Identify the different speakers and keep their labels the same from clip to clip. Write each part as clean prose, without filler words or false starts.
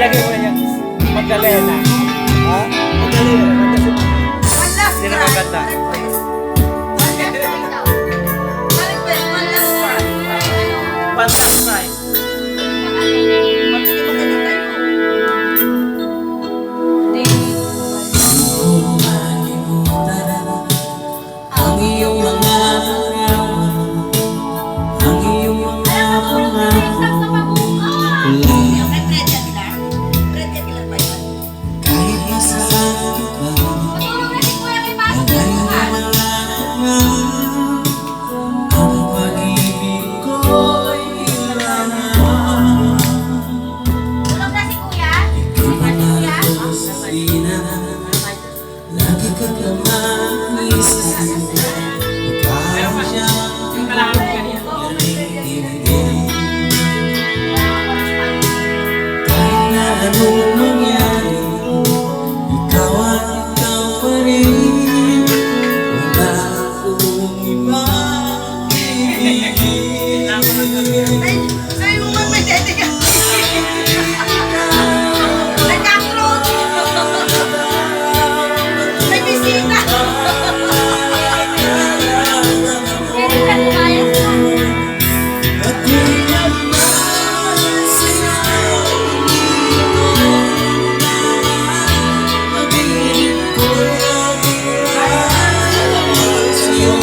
Speaker 1: Ilagay mo yan. Magdalena. Ha? Magdalena. Hindi na maganda. One last try.
Speaker 2: Ang iyong mga kahit nasaan ka, ang pag-ibig ko'y kailangan. Ikaw panalo sa sina, lagi kang namanisip. Ikaw siyang kahit na anong mangyari, ikaw at ikaw pa rin. Wala akong ibang ibigin. Ako'y nagmahal sa'yo, pag-ibig ko lagi lang sa'yo.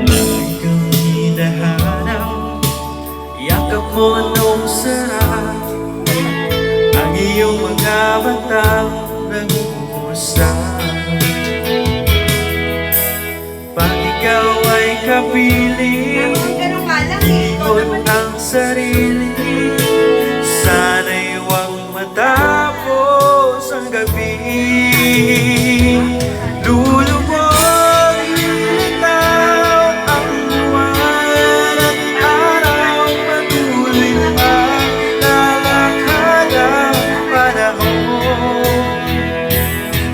Speaker 2: Lagi kang hinahanap, yakap mo anong sarap, ang iyong mga batang nag-uusap. Pag ikaw ay kapiling, ikot ang sarili, sana'y huwag matapos ang gabi. Lulubog, lilitaw ang buwan at araw, patuloy pa lalakad ang panahon.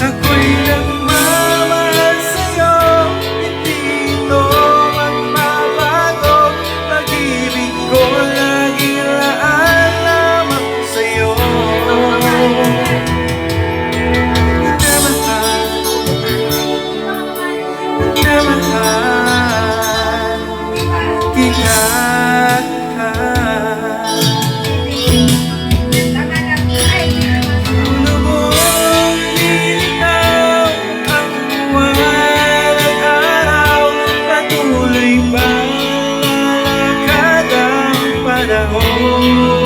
Speaker 2: Ako'y nagmamahal sa'yo, hindi ito magbabago. Pag-ibig ko lagi laan lamang sa'yo. Minamahal kita. Lubog, lilitaw ang buwan at araw, patuloy pa lalakad ang panahon.